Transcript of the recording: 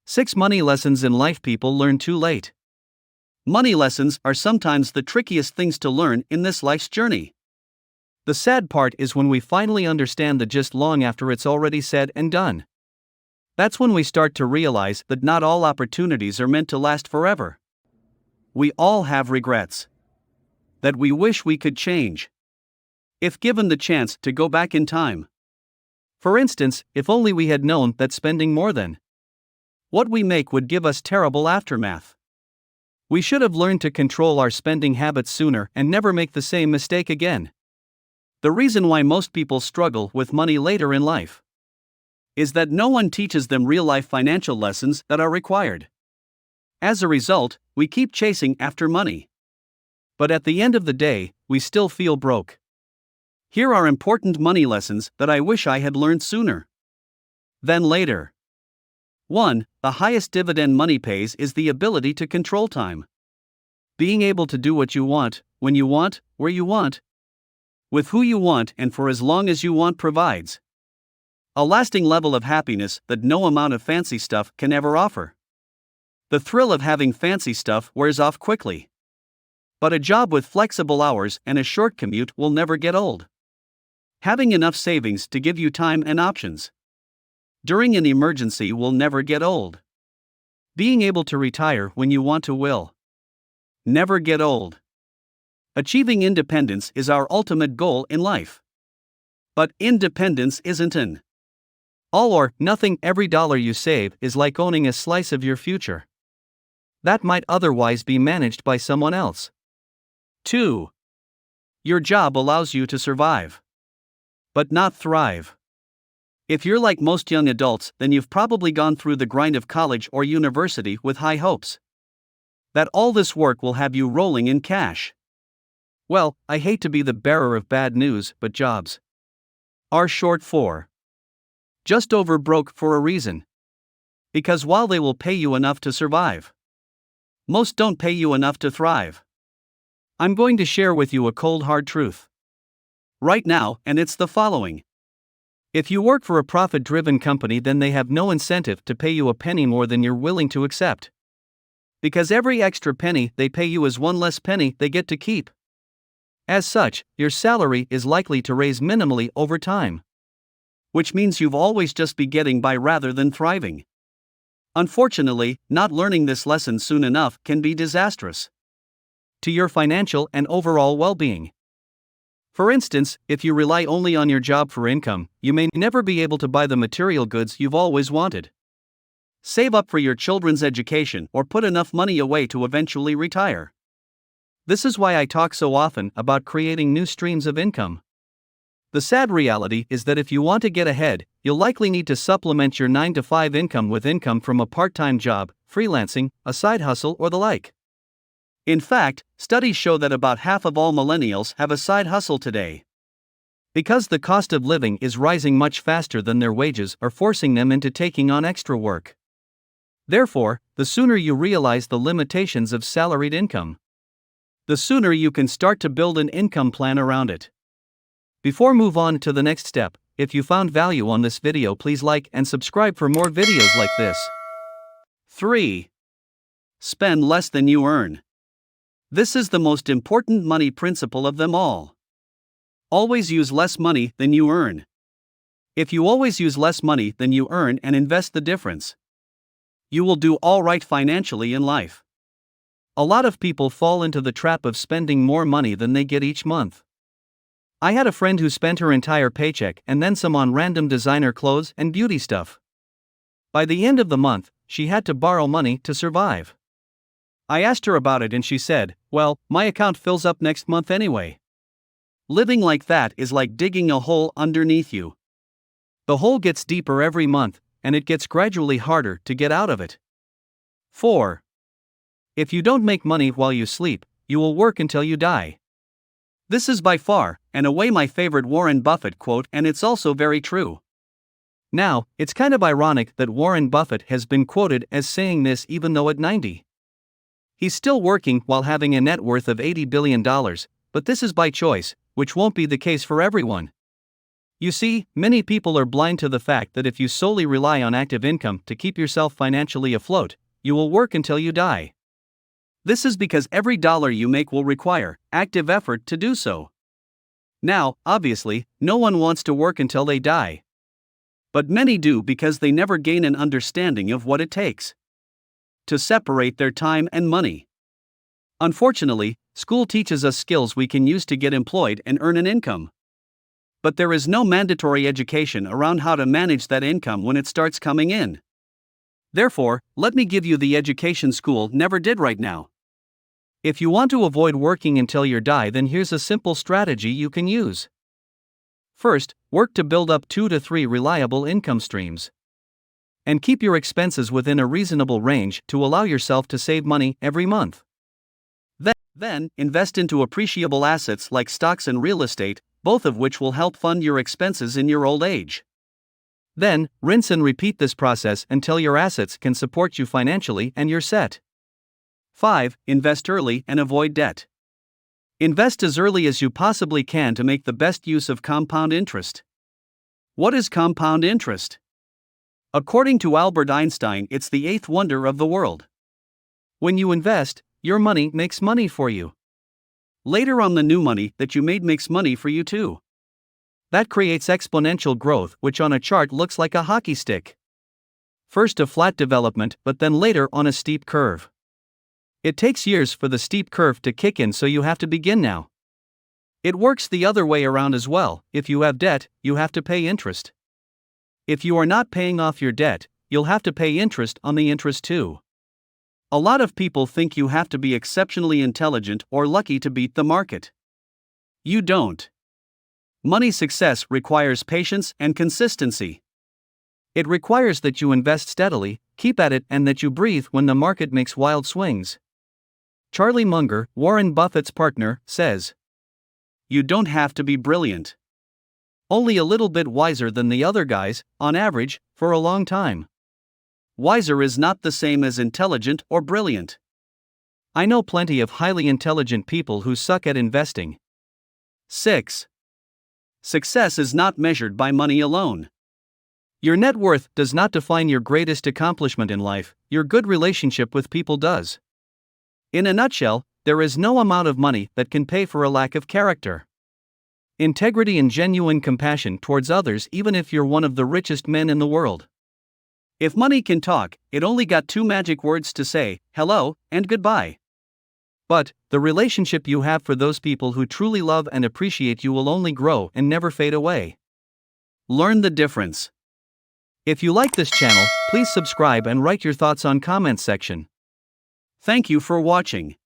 6 money lessons in life people learn too late. Money lessons are sometimes the trickiest things to learn in this life's journey. The sad part is when we finally understand the gist long after it's already said and done. That's when we start to realize that not all opportunities are meant to last forever. We all have regrets that we wish we could change, if given the chance to go back in time. For instance, if only we had known that spending more than what we make would give us terrible aftermath. We should have learned to control our spending habits sooner and never make the same mistake again. The reason why most people struggle with money later in life is that no one teaches them real-life financial lessons that are required. As a result, we keep chasing after money. But at the end of the day, we still feel broke. Here are important money lessons that I wish I had learned sooner than later. 1. The highest dividend money pays is the ability to control time. Being able to do what you want, when you want, where you want, with who you want, and for as long as you want provides a lasting level of happiness that no amount of fancy stuff can ever offer. The thrill of having fancy stuff wears off quickly. But a job with flexible hours and a short commute will never get old. Having enough savings to give you time and options during an emergency will never get old. Being able to retire when you want to will never get old. Achieving independence is our ultimate goal in life. But independence isn't an all or nothing. Every dollar you save is like owning a slice of your future that might otherwise be managed by someone else. 2. Your job allows you to survive, but not thrive. If you're like most young adults, then you've probably gone through the grind of college or university with high hopes that all this work will have you rolling in cash. Well, I hate to be the bearer of bad news, but jobs are short for just over broke for a reason. Because while they will pay you enough to survive, most don't pay you enough to thrive. I'm going to share with you a cold hard truth right now, and it's the following. If you work for a profit-driven company, then they have no incentive to pay you a penny more than you're willing to accept. Because every extra penny they pay you is one less penny they get to keep. As such, your salary is likely to raise minimally over time, which means you've always just be getting by rather than thriving. Unfortunately, not learning this lesson soon enough can be disastrous to your financial and overall well-being. For instance, if you rely only on your job for income, you may never be able to buy the material goods you've always wanted, save up for your children's education, or put enough money away to eventually retire. This is why I talk so often about creating new streams of income. The sad reality is that if you want to get ahead, you'll likely need to supplement your 9-to-5 income with income from a part-time job, freelancing, a side hustle, or the like. In fact, studies show that about half of all millennials have a side hustle today. Because the cost of living is rising much faster than their wages are forcing them into taking on extra work. Therefore, the sooner you realize the limitations of salaried income, the sooner you can start to build an income plan around it. Before move on to the next step, if you found value on this video, please like and subscribe for more videos like this. 3. Spend less than you earn. This is the most important money principle of them all. Always use less money than you earn. If you always use less money than you earn and invest the difference, you will do all right financially in life. A lot of people fall into the trap of spending more money than they get each month. I had a friend who spent her entire paycheck and then some on random designer clothes and beauty stuff. By the end of the month, she had to borrow money to survive. I asked her about it and she said, "Well, my account fills up next month anyway." Living like that is like digging a hole underneath you. The hole gets deeper every month, and it gets gradually harder to get out of it. 4. If you don't make money while you sleep, you will work until you die. This is by far and away my favorite Warren Buffett quote, and it's also very true. Now, it's kind of ironic that Warren Buffett has been quoted as saying this even though at 90. He's still working while having a net worth of $80 billion, but this is by choice, which won't be the case for everyone. You see, many people are blind to the fact that if you solely rely on active income to keep yourself financially afloat, you will work until you die. This is because every dollar you make will require active effort to do so. Now, obviously, no one wants to work until they die. But many do because they never gain an understanding of what it takes to separate their time and money. Unfortunately, school teaches us skills we can use to get employed and earn an income. But there is no mandatory education around how to manage that income when it starts coming in. Therefore, let me give you the education school never did right now. If you want to avoid working until you die, then here's a simple strategy you can use. First, work to build up 2 to 3 reliable income streams. And keep your expenses within a reasonable range to allow yourself to save money every month. Then, invest into appreciable assets like stocks and real estate, both of which will help fund your expenses in your old age. Then, rinse and repeat this process until your assets can support you financially and you're set. 5. Invest early and avoid debt. Invest as early as you possibly can to make the best use of compound interest. What is compound interest? According to Albert Einstein, it's the 8th wonder of the world. When you invest, your money makes money for you. Later on, the new money that you made makes money for you too. That creates exponential growth, which on a chart looks like a hockey stick. First a flat development, but then later on a steep curve. It takes years for the steep curve to kick in, so you have to begin now. It works the other way around as well. If you have debt, you have to pay interest. If you are not paying off your debt, you'll have to pay interest on the interest too. A lot of people think you have to be exceptionally intelligent or lucky to beat the market. You don't. Money success requires patience and consistency. It requires that you invest steadily, keep at it, and that you breathe when the market makes wild swings. Charlie Munger, Warren Buffett's partner, says, "You don't have to be brilliant. Only a little bit wiser than the other guys, on average, for a long time." Wiser is not the same as intelligent or brilliant. I know plenty of highly intelligent people who suck at investing. 6. Success is not measured by money alone. Your net worth does not define your greatest accomplishment in life, your good relationship with people does. In a nutshell, there is no amount of money that can pay for a lack of character, integrity, and genuine compassion towards others, even if you're one of the richest men in the world. If money can talk, it only got 2 magic words to say: hello and goodbye. But the relationship you have for those people who truly love and appreciate you will only grow and never fade away. Learn the difference. If you like this channel, please subscribe and write your thoughts on comments section. Thank you for watching.